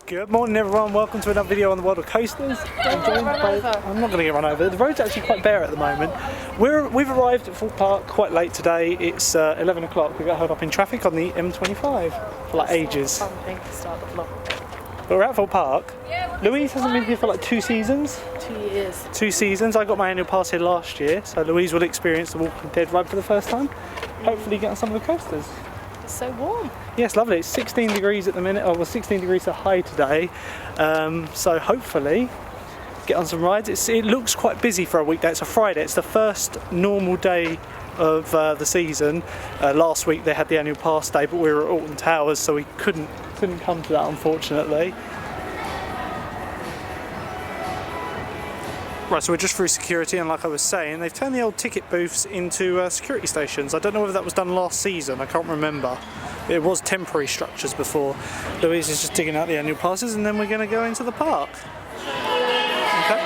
Good morning everyone, welcome to another video on the world of coasters. I'm not going to get run over. The road's actually quite bare at the moment. We've arrived at Thorpe Park quite late today. It's 11 o'clock. We got held up in traffic on the M25 for like ages. Fun thing to start the vlog. But we're at Thorpe Park. Louise hasn't been here for like 2 seasons. 2 years. 2 seasons. I got my annual pass here last year, so Louise will experience the Walking Dead ride for the first time. Hopefully get on some of the coasters. It's so warm. Yes, lovely. It's 16 degrees at the minute. Oh, well, 16 degrees to high today. So hopefully get on some rides. It looks quite busy for a weekday. It's a Friday. It's the first normal day of the season. Last week they had the annual pass day, but we were at Alton Towers, so we couldn't come to that, unfortunately. Right, so we're just through security, and like I was saying, they've turned the old ticket booths into security stations. I don't know whether that was done last season, I can't remember. It was temporary structures before. Louise is just digging out the annual passes, and then we're going to go into the park. Okay.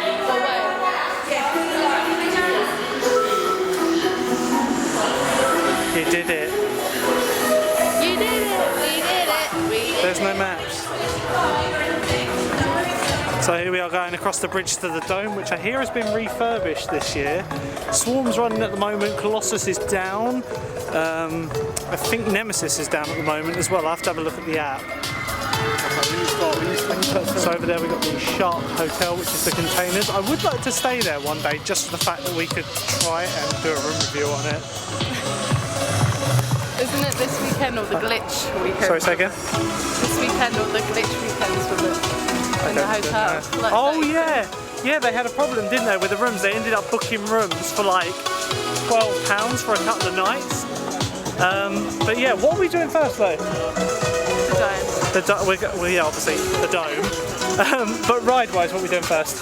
You did it. You did it. We did it. There's no maps. So here we are going across the bridge to the Dome, which I hear has been refurbished this year. Swarm's running at the moment, Colossus is down. I think Nemesis is down at the moment as well. I have to have a look at the app. So over there we've got the Shark Hotel, which is the containers. I would like to stay there one day just for the fact that we could try it and do a room review on it. Isn't it this weekend or the glitch weekend? Sorry, say again? This weekend or the glitch weekends with it? In the hotel. Like oh yeah, yeah, they had a problem, didn't they, with the rooms? They ended up booking rooms for like £12 for a couple of nights. But yeah, what are we doing first though? The Dome. Yeah, obviously the Dome. But ride-wise, what are we doing first?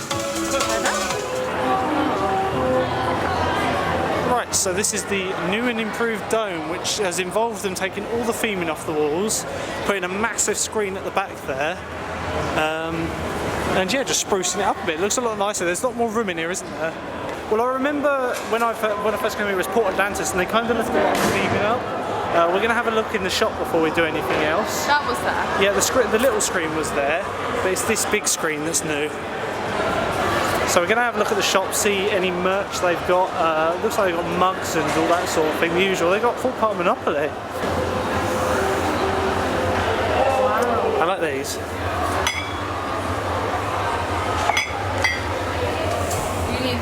Right, so this is the new and improved Dome, which has involved them taking all the theming off the walls, putting a massive screen at the back there. And yeah, just sprucing it up a bit. It looks a lot nicer. There's a lot more room in here, isn't there? Well, I remember when I first came here, it was Port Atlantis, and they kind of left it theming up. We're going to have a look in the shop before we do anything else. That was there? Yeah, the little screen was there, but it's this big screen that's new. So we're going to have a look at the shop, see any merch they've got. Looks like they've got mugs and all that sort of thing, the usual. They've got Thorpe Park Monopoly. Wow. I like these.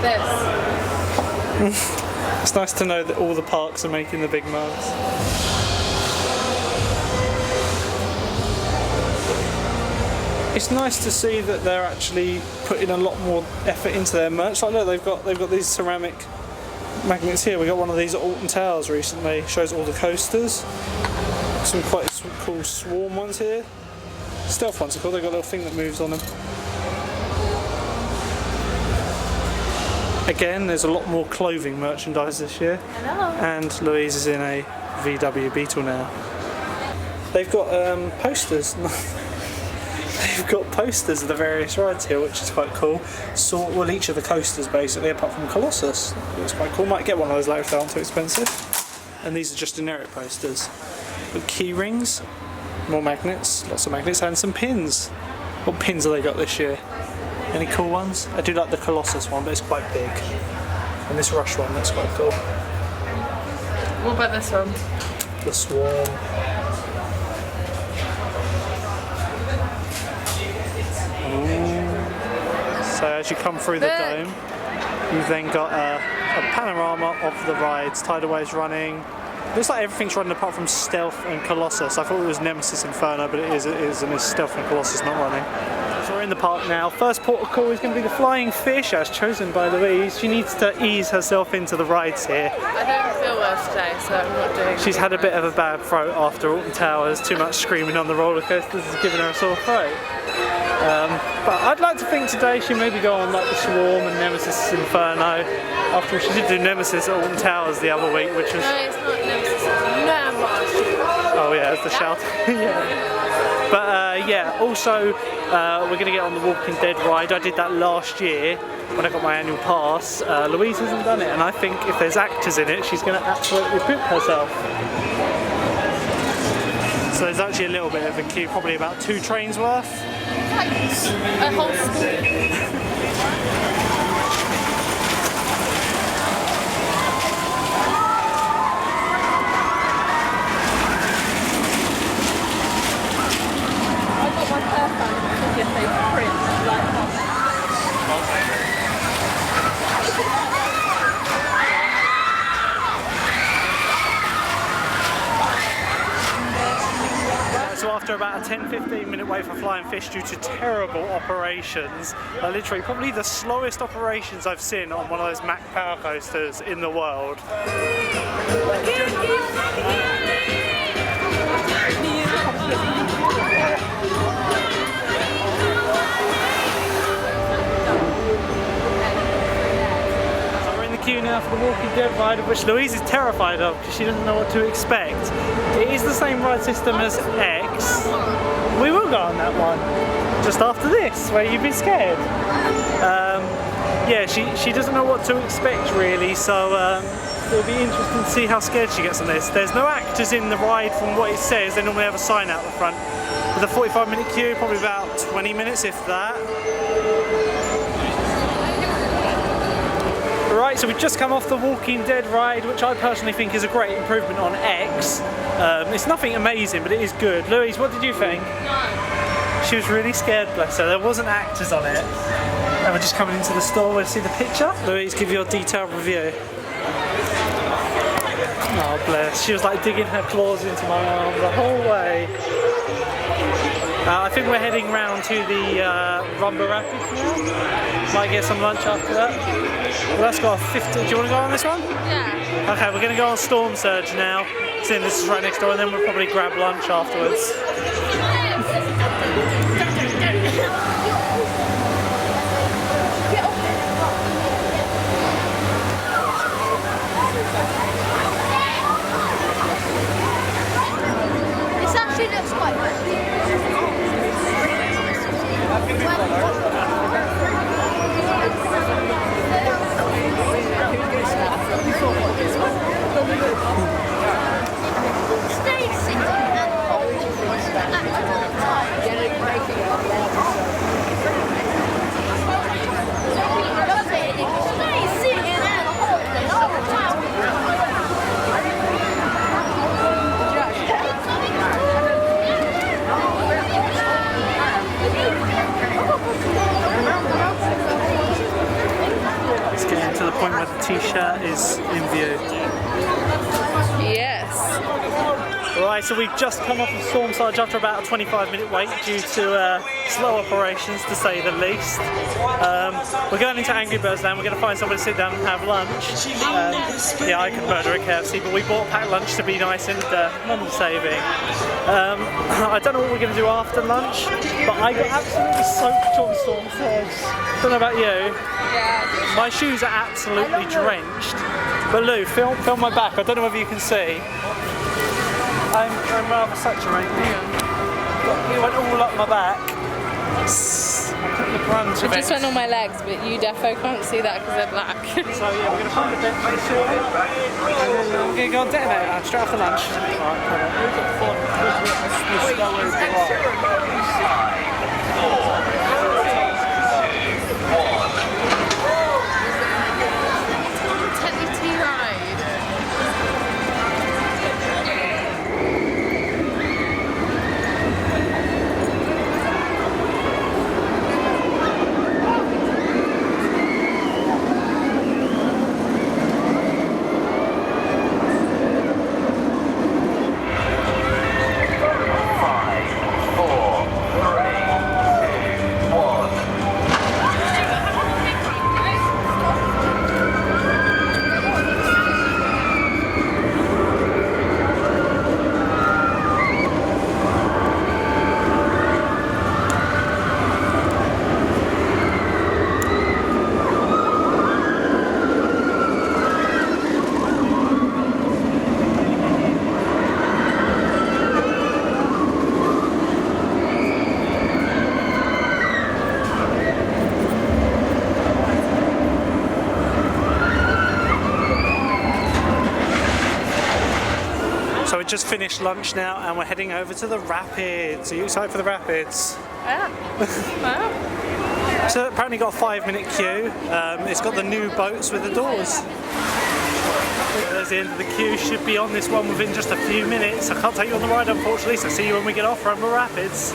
This. It's nice to know that all the parks are making the big mugs. It's nice to see that they're actually putting a lot more effort into their merch. Like look, they've got these ceramic magnets here. We got one of these at Alton Towers recently. Shows all the coasters. Some cool Swarm ones here. Stealth ones are cool. They've got a little thing that moves on them. Again, there's a lot more clothing merchandise this year. Hello. And Louise is in a VW Beetle now. They've got posters. They've got posters of the various rides here, which is quite cool. So, well, each of the coasters basically, apart from Colossus. It's quite cool. Might get one of those later if they aren't too expensive. And these are just generic posters. With key rings, more magnets, lots of magnets, and some pins. What pins have they got this year? Any cool ones? I do like the Colossus one, but it's quite big. And this Rush one, that's quite cool. What about this one? The Swarm. Ooh. So as you come through the Dome, you've then got a panorama of the rides. Tidalway's running. Looks like everything's running apart from Stealth and Colossus. I thought it was Nemesis Inferno, but it isn't. It's Stealth and Colossus not running. So we're in the park now. First port of call is going to be the Flying Fish, as chosen by Louise. She needs to ease herself into the rides here. I don't feel well today, so I'm not doing it. She's had a bit of a bad throat after Alton Towers. Too much screaming on the roller coasters has given her a sore throat. But I'd like to think today she maybe go on like the Swarm and Nemesis Inferno. After all, she did do Nemesis at Alton Towers the other week, which was... No, it's not Nemesis, it's Nemesis. Oh yeah, it's the shout. Yeah. But yeah, also we're going to get on the Walking Dead ride. I did that last year when I got my annual pass. Louise hasn't done it, and I think if there's actors in it, she's going to absolutely poop herself. So there's actually a little bit of a queue, probably about 2 trains worth. Like a whole school. So after about a 10-15 minute wait for Flying Fish due to terrible operations, literally probably the slowest operations I've seen on one of those Mack power coasters in the world. Queue now for the Walking Dead ride, which Louise is terrified of because she doesn't know what to expect. It is the same ride system as X. We will go on that one just after this, where you've been scared. Yeah, she doesn't know what to expect really, so it'll be interesting to see how scared she gets on this. There's no actors in the ride from what it says. They normally have a sign out the front. With a 45-minute queue, probably about 20 minutes if that. Right, so we've just come off the Walking Dead ride, which I personally think is a great improvement on X. It's nothing amazing, but it is good. Louise, what did you think? She was really scared, bless her. There wasn't actors on it. And we're just coming into the store to see the picture. Louise, give your detailed review. Oh, bless. She was like digging her claws into my arm the whole way. I think we're heading round to the Rumba Rapids now. Might get some lunch after that. Well, that's got a 50. Do you want to go on this one? Yeah. Okay, we're going to go on Storm Surge now. Seeing this is right next door, and then we'll probably grab lunch afterwards. This actually looks quite good. Stay sitting and hold it at all times. Stay sitting and hold it all the time. It's getting to the point where the t-shirt is in view. Yes. Right, so we've just come off of Storm Surge after about a 25-minute wait due to slow operations, to say the least. We're going into Angry Birds Land. We're going to find somewhere to sit down and have lunch. Yeah, I could murder a KFC, but we bought packed lunch to be nice and money-saving. I don't know what we're going to do after lunch, but I got absolutely soaked on Storm Surge. Don't know about you. Yeah. My shoes are absolutely drenched. But Lou, film my back. I don't know whether you can see. I'm rather saturated. It went all up my back. I couldn't have run to It just went on my legs, but you defo can't see that because they're black. So yeah, we're going to find a bit to chill. And then we're going to go on detonator straight after lunch. we've just finished lunch now and we're heading over to the rapids. Are you excited for the rapids? Yeah. Wow. So apparently got a 5-minute queue. It's got the new boats with the doors. There's the end of the queue. Should be on this one within just a few minutes. I can't take you on the ride unfortunately, so see you when we get off from the rapids.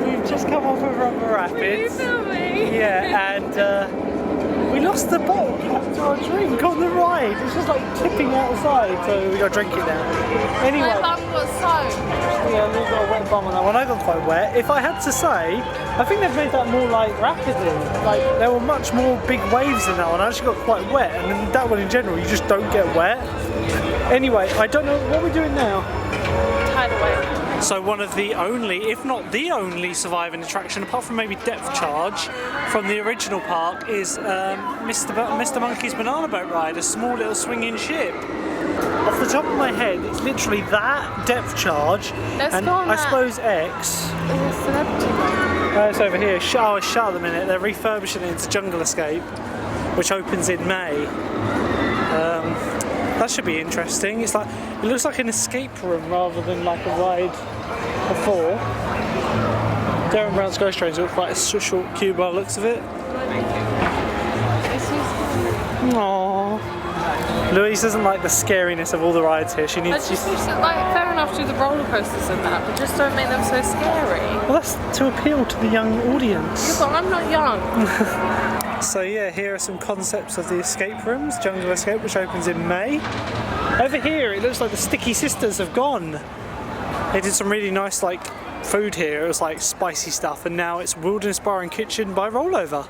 We've just come off of Rumble Rapids. Were you filming? Yeah, and we lost the bottle cap to our drink on the ride. It's just like tipping outside, so we got to drink it now. Anyway, My bum got soaked. yeah, we've got a wet bum on that one. I got quite wet. If I had to say, I think they've made that more like rapidly. Like there were much more big waves in that one. I actually got quite wet, and in that one in general, you just don't get wet. Anyway, I don't know what we're doing now. Tidal wave. So one of the only, if not the only surviving attraction, apart from maybe Depth Charge, from the original park is Mr. Monkey's Banana Boat Ride, a small little swinging ship. Off the top of my head, it's literally that, Depth Charge, and I suppose X. There's a celebrity one. It's over here. It's shut at the minute. They're refurbishing it into Jungle Escape, which opens in May. That should be interesting. It's like, it looks like an escape room rather than like a ride before. Darren Brown's Ghost Trains look quite a short queue by the looks of it. Aww. Louise doesn't like the scariness of all the rides here. She needs. Like, fair enough, do the roller coasters and that, but just don't make them so scary. Well, that's to appeal to the young audience. Yeah, but I'm not young. So yeah, here are some concepts of the escape rooms. Jungle Escape, which opens in May. Over here, it looks like the Sticky Sisters have gone. They did some really nice like food here. It was like spicy stuff, and now it's Wilderness Bar and Kitchen by Rollover.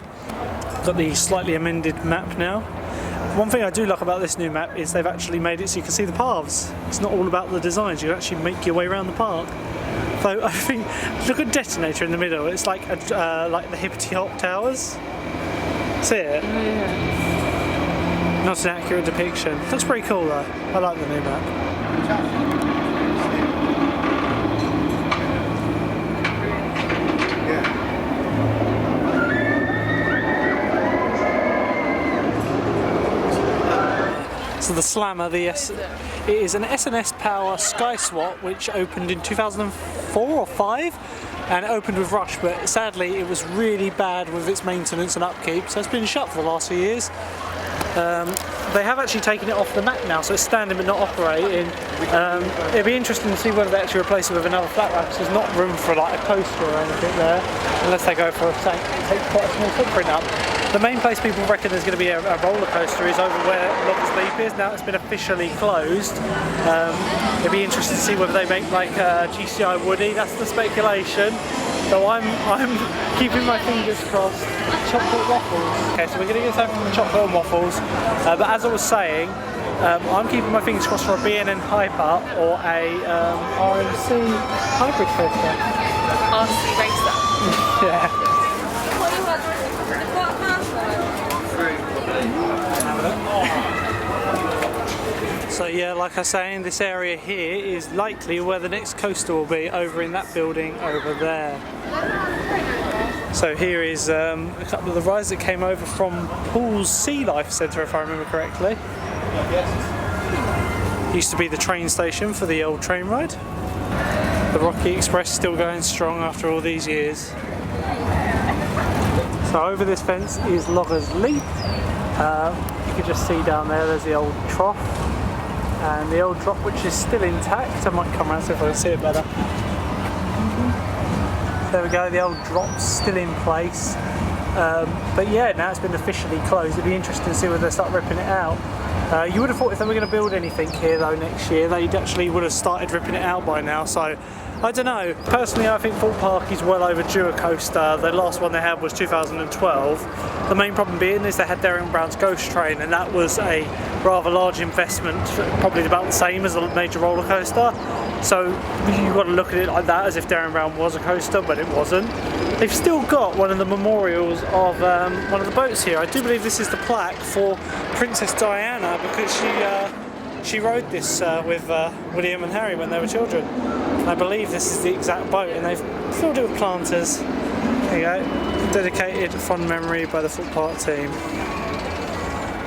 Got the slightly amended map now. One thing I do like about this new map is they've actually made it so you can see the paths. It's not all about the designs. You can actually make your way around the park. So I think, look at Detonator in the middle. It's like like the Hippity Hop Towers. See it? Yeah. Not an accurate depiction. Looks pretty cool though. I like the new map. So the Slammer, it is an S&S Power Sky Swat which opened in 2004 or 5. And it opened with Rush, but sadly it was really bad with its maintenance and upkeep, so it's been shut for the last few years. They have actually taken it off the map now, so it's standing but not operating. It'd be interesting to see whether they actually replace it with another flat rack, because there's not room for like a coaster or anything there, unless they go for take quite a small footprint up. The main place people reckon there's going to be a roller coaster is over where Lover's Leap is. Now it's been officially closed. It'd be interesting to see whether they make like a GCI Woody. That's the speculation. So I'm keeping my fingers crossed. Chocolate waffles. Okay, so we're going to get some from the chocolate and waffles. But as I was saying, I'm keeping my fingers crossed for a B&N Hyper or a RMC hybrid coaster. RC Racer. Yeah. So yeah, like I was saying, this area here is likely where the next coaster will be, over in that building over there. So here is a couple of the rides that came over from Paul's Sea Life Centre, if I remember correctly. Used to be the train station for the old train ride. The Rocky Express still going strong after all these years. So over this fence is Lover's Leap. You can just see down there's the old trough. And the old drop, which is still intact. I might come around so if I can see it better. There we go, the old drop's still in place. But yeah, now it's been officially closed. It'd be interesting to see whether they start ripping it out. You would have thought if they were going to build anything here though next year, they actually would have started ripping it out by now. So I don't know. Personally, I think Thorpe Park is well overdue a coaster. The last one they had was 2012. The main problem being is they had Darren Brown's Ghost Train, and that was a rather large investment, probably about the same as a major roller coaster. So you've got to look at it like that, as if Darren Brown was a coaster, but it wasn't. They've still got one of the memorials of one of the boats here. I do believe this is the plaque for Princess Diana, because she rode this with William and Harry when they were children. And I believe this is the exact boat, and they've filled it with planters. There you go. Dedicated fond memory by the Thorpe Park team.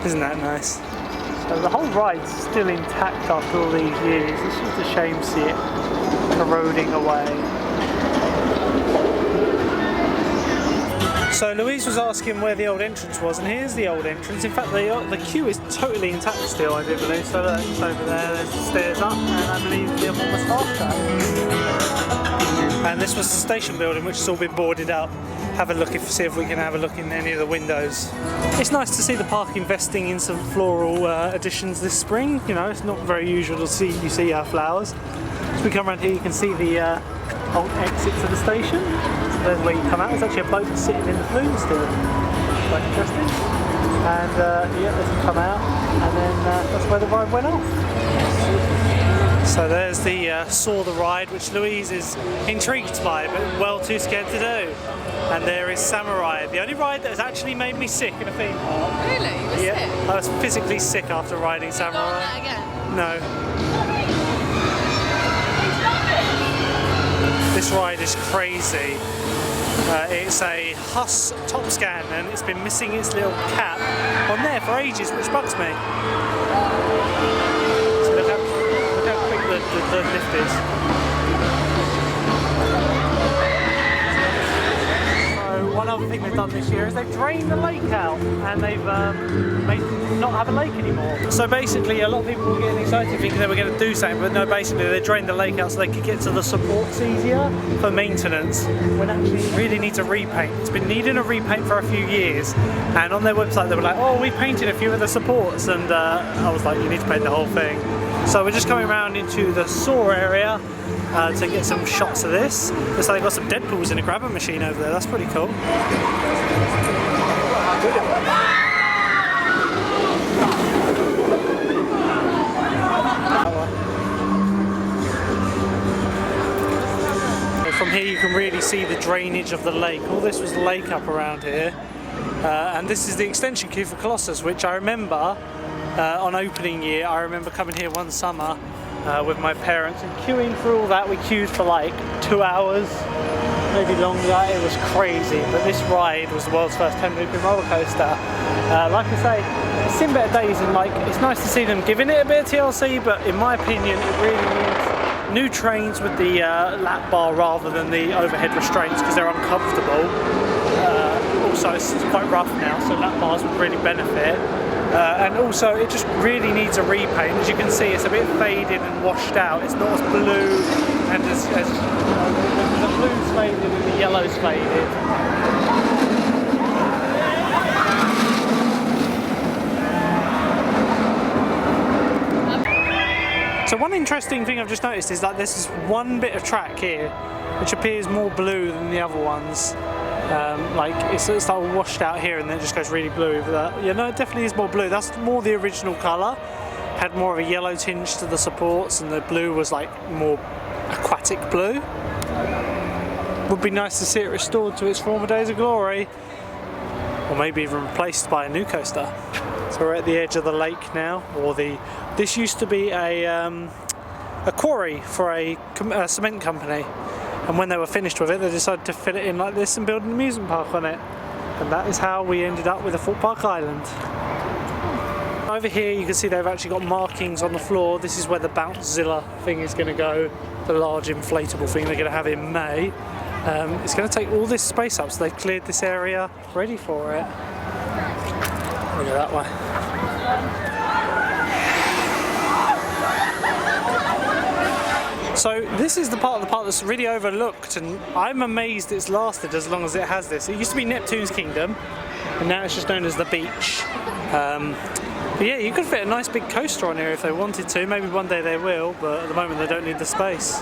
Isn't that nice? So the whole ride's still intact after all these years. It's just a shame to see it corroding away. So Louise was asking where the old entrance was, and here's the old entrance. In fact, the queue is totally intact still, I do believe. So look, it's over there, there's the stairs up, and I believe the other one was half track. And this was the station building, which has all been boarded up. Have a look, see if we can have a look in any of the windows. It's nice to see the park investing in some floral additions this spring. You know, it's not very usual to see flowers. As we come around here, you can see the old exit to the station. So there's where you come out. There's actually a bloke sitting in the flume still. Quite interesting. And yeah, there's you come out, and then that's where the ride went off. So there's the Saw the Ride, which Louise is intrigued by, but well too scared to do. And there is Samurai, the only ride that has actually made me sick in a theme park. Really? You were sick? I was physically sick after riding Samurai. Not on that again? No. This ride is crazy. It's a Huss top scan, and it's been missing its little cap on there for ages, which bugs me. So look how quick the lift is. One other thing they've done this year is they've drained the lake out, and they've made it not have a lake anymore. So basically a lot of people were getting excited thinking they were going to do something, but no, basically they drained the lake out so they could get to the supports easier for maintenance, when actually it really needs a repaint. It's been needing a repaint for a few years, and on their website they were like, oh, we painted a few of the supports, and I was like, you need to paint the whole thing. So we're just coming around into the Saw area to get some shots of this. Looks like they've got some Deadpools in a grabber machine over there. That's pretty cool. From here you can really see the drainage of the lake. All this was lake up around here. And this is the extension queue for Colossus, which I remember on opening year, I remember coming here one summer with my parents and queuing for all that. We queued for like 2 hours, maybe longer. It was crazy, but this ride was the world's first 10-looping roller coaster. Like I say, it's seen better days, and like it's nice to see them giving it a bit of TLC, but in my opinion it really needs new trains with the lap bar rather than the overhead restraints, because they're uncomfortable. Also it's quite rough now, so lap bars would really benefit. And also it just really needs a repaint. As you can see, it's a bit faded and washed out. It's not as blue, and as the blue's faded and the yellow's faded. So one interesting thing I've just noticed is that this is one bit of track here which appears more blue than the other ones. Like it's like washed out here and then it just goes really blue. But yeah, no, it definitely is more blue. That's more the original colour. Had more of a yellow tinge to the supports, and the blue was like more aquatic blue. Would be nice to see it restored to its former days of glory, or maybe even replaced by a new coaster. So we're at the edge of the lake now, or this used to be a quarry for a cement company. And when they were finished with it, they decided to fill it in like this and build an amusement park on it. And that is how we ended up with a Thorpe Park Island. Over here you can see they've actually got markings on the floor. This is where the Bouncezilla thing is going to go, the large inflatable thing they're going to have in May. It's going to take all this space up, so they've cleared this area ready for it. Look at that way. So this is the part of the park that's really overlooked, and I'm amazed it's lasted as long as it has this. It used to be Neptune's Kingdom, and now it's just known as the beach. But yeah, you could fit a nice big coaster on here if they wanted to. Maybe one day they will, but at the moment they don't need the space.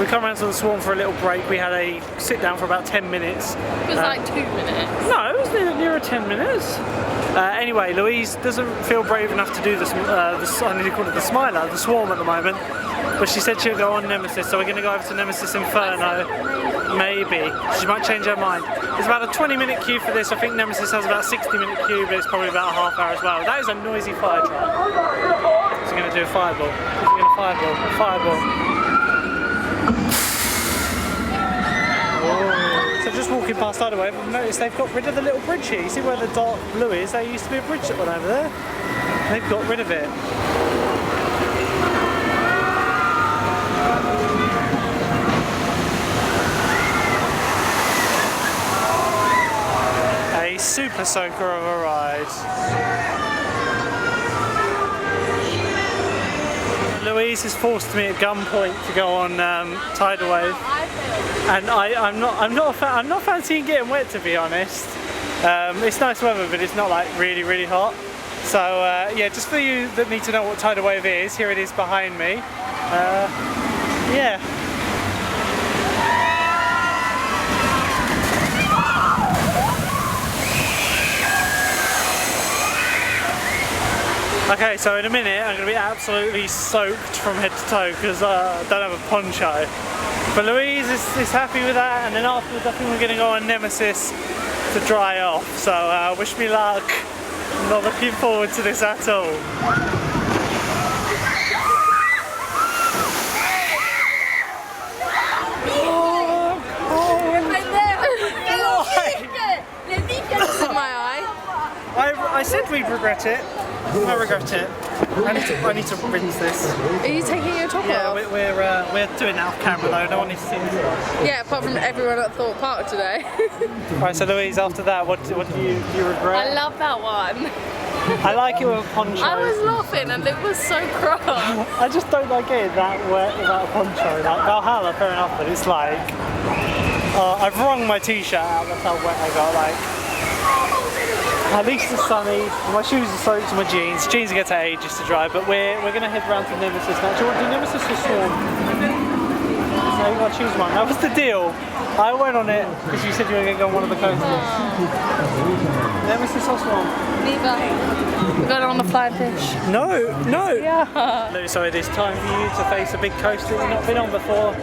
So we come around to the Swarm for a little break. We had a sit down for about 10 minutes. It was like 2 minutes. No, it was nearer 10 minutes. Anyway, Louise doesn't feel brave enough to do I need to call it the Smiler, the Swarm at the moment. But she said she'll go on Nemesis, so we're going to go over to Nemesis Inferno. Maybe. She might change her mind. There's about a 20-minute queue for this. I think Nemesis has about a 60-minute queue, but it's probably about a half hour as well. That is a noisy fire truck. Is he going to do a fireball? Is he going to fireball? Fireball. Oh. So just walking past Hideaway, I've noticed they've got rid of the little bridge here. You see where the dark blue is? There used to be a bridge that went over there. They've got rid of it. A super soaker of a ride. Louise has forced me at gunpoint to go on Tidal Wave, and I'm not fancying getting wet, to be honest. It's nice weather, but it's not like really hot. So yeah, just for you that need to know what Tidal Wave is, here it is behind me. Yeah. Okay, so in a minute I'm going to be absolutely soaked from head to toe because I don't have a poncho. But Louise is happy with that, and then afterwards I think we're going to go on Nemesis to dry off. So wish me luck. I'm not looking forward to this at all. I said we'd regret it. I regret it. I need to rinse this. Are you taking your top off? We're doing it off camera though. No one needs to see this. Yeah, apart from everyone at Thorpe Park today. Right, so Louise, after that, what do you regret? I love that one. I like it with a poncho. I was laughing and it was so cross. I just don't like getting that wet without a poncho. Like Valhalla, fair enough, but it's like I've wrung my t-shirt out. That's how wet I got. Like. At least it's sunny, my shoes are soaked to my jeans. Jeans are going to take ages to dry, but we're going to head round to Nemesis now. Do you want to do Nemesis or Swarm? So you've got to choose one. That was the deal. I went on it because you said you were going to go on one of the coasters. Nemesis or Swarm? Neither. We're going on the flying fish. No. Yeah. So it is time for you to face a big coaster you've not been on before.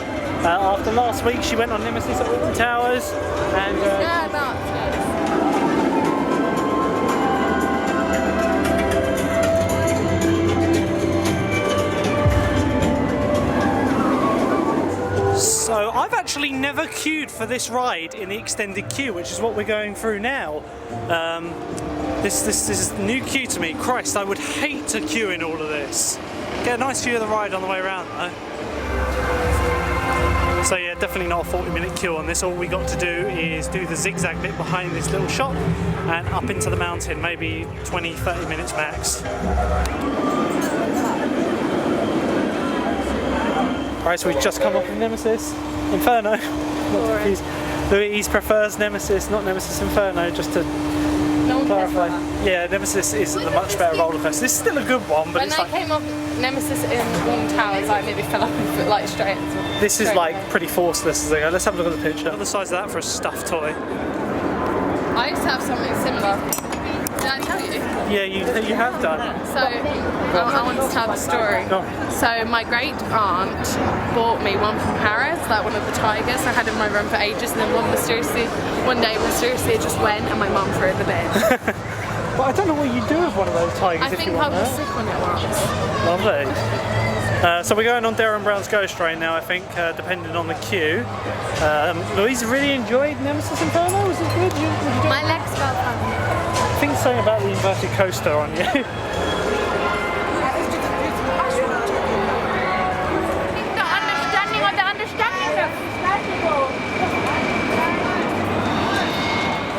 After last week she went on Nemesis at Alton Towers and... yeah, no. So I've actually never queued for this ride in the extended queue, which is what we're going through now. This is a new queue to me. Christ, I would hate to queue in all of this. Get a nice view of the ride on the way around though. So yeah, definitely not a 40-minute queue on this. All we got to do is do the zigzag bit behind this little shop and up into the mountain, maybe 20-30 minutes max. Right, so we've just come off of Nemesis Inferno. Not confused. Louise prefers Nemesis, not Nemesis Inferno, just to clarify. Yeah, Nemesis is the much better roller coaster. This is still a good one, but when I came off Nemesis in Alton Towers, I nearly fell off and foot like straight. This is like pretty forceless as they go. Let's have a look at the picture. What the size of that for a stuffed toy? I used to have something similar. Did I tell you? Yeah, you have done. So, I want to tell the story. Go on. So, my great aunt bought me one from Harrods, like one of the tigers. I had it in my room for ages, and then one day mysteriously it just went, and my mum threw it in the bin. But I don't know what you do with one of those tigers. I think I was sick on it once. Lovely. So we're going on Darren Brown's Ghost Train now, I think, depending on the queue. Louise really enjoyed Nemesis Inferno. Was it good? My legs felt funny. I think something about the inverted coaster on you.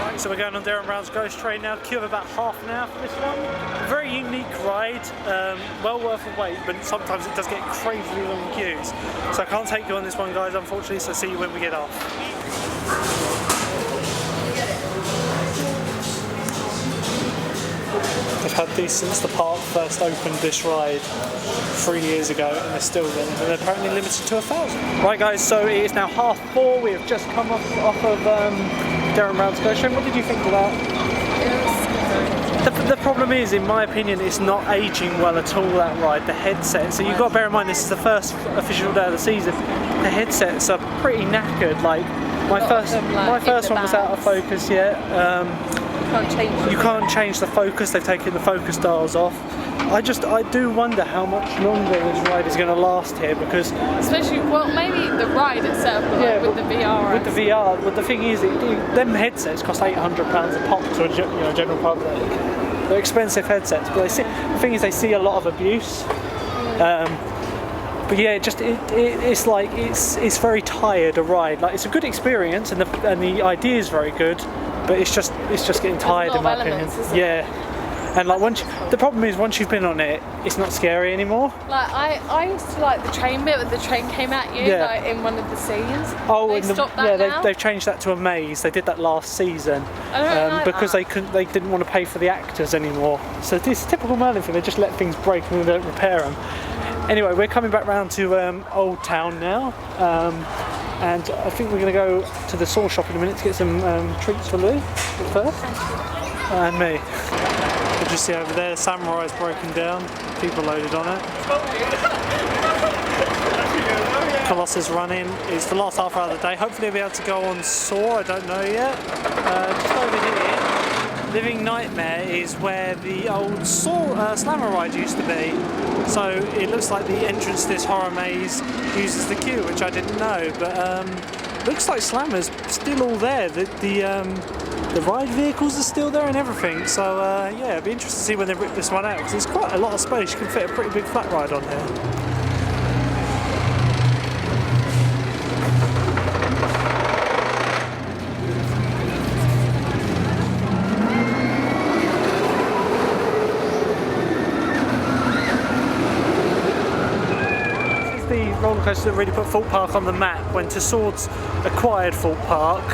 Right, so we're going on Darren Brown's Ghost Train now. Queue of about half an hour for this one. Very unique ride, well worth the wait, but sometimes it does get crazily long queues. So I can't take you on this one, guys, unfortunately, so see you when we get off. They've had these since the park first opened this ride 3 years ago, and they're still there. And they're apparently limited to 1,000. Right, guys. So it is now 4:30. We have just come off of Darren Brown's Ghost Train. What did you think of that? The problem is, in my opinion, it's not aging well at all, that ride, the headset. So you've got to bear in mind this is the first official day of the season. The headsets are pretty knackered. Like my first one was out of focus yet. You can't change the focus. They've taken the focus dials off. I do wonder how much longer this ride is going to last here, because especially, well, maybe the ride itself, but yeah, with the VR. With the VR, but the thing is, them headsets cost £800 a pop to a general public. They're expensive headsets, but the thing is, they see a lot of abuse. But yeah, it's like it's very tired a ride. Like, it's a good experience, and the idea is very good, but it's just getting tired in my opinion. Yeah. And like the problem is, once you've been on it, it's not scary anymore. Like I used to like the train bit when the train came at you, like in one of the scenes. Oh, they stopped that now? They've changed that to a maze. They did that last season because they didn't want to pay for the actors anymore. So this is typical Merlin thing. They just let things break and they don't repair them. Anyway, we're coming back round to Old Town now, and I think we're going to go to the saw shop in a minute to get some treats for Louis first, and me. Did you see over there, the Samurai's broken down, people loaded on it. Colossus running, it's the last half hour of the day. Hopefully I'll be able to go on Saw, I don't know yet. Just over here, Living Nightmare is where the old Saw Slammer ride used to be. So it looks like the entrance to this horror maze uses the queue, which I didn't know, but looks like Slammer's still all there. The ride vehicles are still there and everything, so yeah, it'd be interesting to see when they rip this one out, because there's quite a lot of space. You can fit a pretty big flat ride on here. This is the roller coaster that really put Thorpe Park on the map. When Tussauds acquired Thorpe Park,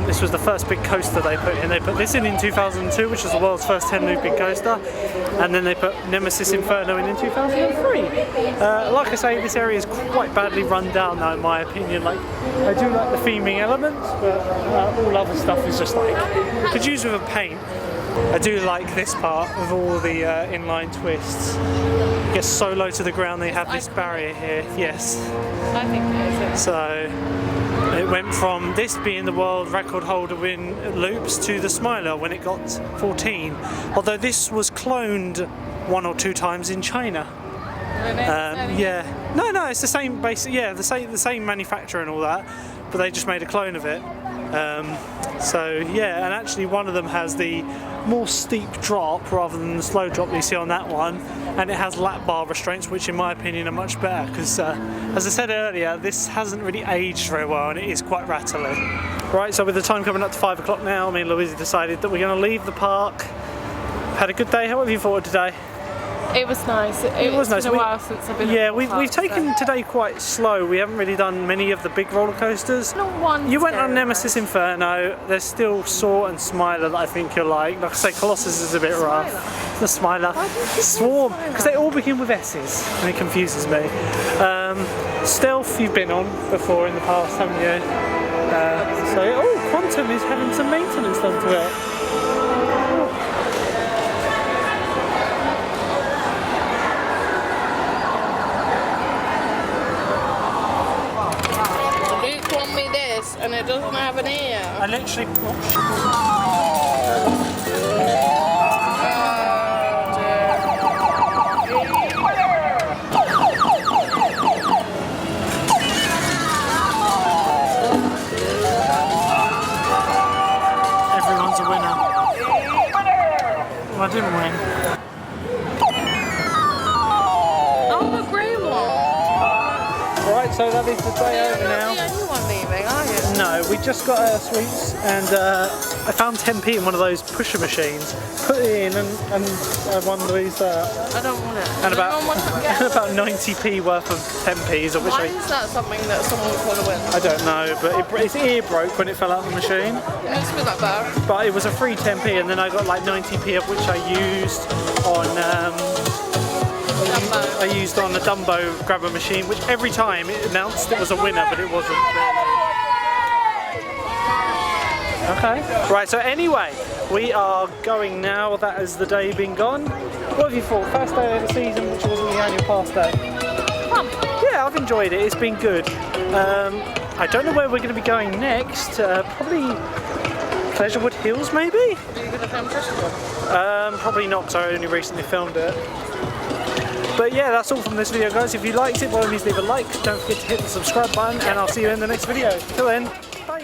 this was the first big coaster they put in. They put this in 2002, which was the world's first 10-loop big coaster, and then they put Nemesis Inferno in 2003. Like I say, this area is quite badly run down now, in my opinion. Like, I do like the theming elements, but all other stuff is just like, could use with a paint. I do like this part with all the inline twists. It gets so low to the ground, they have this barrier here. Yes. I think it is. So it went from this being the world record holder in loops to the Smiler when it got 14. Although this was cloned 1 or 2 times in China. Yeah. No, it's the same basic. Yeah, the same manufacturer and all that, but they just made a clone of it. So yeah, and actually one of them has the more steep drop rather than the slow drop that you see on that one, and it has lap bar restraints, which in my opinion are much better, because as I said earlier, this hasn't really aged very well and it is quite rattling. Right, so with the time coming up to 5 o'clock now, me and Louise decided that we're going to leave the park. Had a good day. How have you thought today? It was nice. It was nice. It's been a while since I've been. Yeah, we've taken today quite slow. We haven't really done many of the big roller coasters. Not one. You went on Nemesis Inferno. There's still Saw and Smiler that I think you'll like. Like I say, Colossus is a bit rough. The Smiler. Swarm, because they all begin with S's, and it confuses me. Stealth you've been on before in the past, haven't you? Quantum is having some maintenance done to it. And it doesn't have an ear. I literally. Everyone's a winner. Well, I didn't win. Oh, the green one. Right, so that is the day over now. You're not the only one leaving, are you? No, we just got our sweets and I found 10p in one of those pusher machines. Put it in and I won these I don't want it. and about Anyone want to get and about 90p worth of 10p's, of which Why is that something that someone would want to win? I don't know, but its ear broke when it fell out of the machine. It makes me feel that bad. But it was a free 10p, and then I got like 90p of which I used on Dumbo. I used on a Dumbo grabber machine, which every time it announced it was a winner, but it wasn't. Okay. Right, so anyway, we are going now. That has the day been gone. What have you thought? First day of the season, which wasn't the annual pass day. Fun. Yeah, I've enjoyed it. It's been good. I don't know where we're going to be going next. Probably Pleasurewood Hills, maybe? Are you going to film Pleasurewood? Probably not, because I only recently filmed it. But yeah, that's all from this video, guys. If you liked it, by all means leave a like. Don't forget to hit the subscribe button, and I'll see you in the next video. Till then, bye.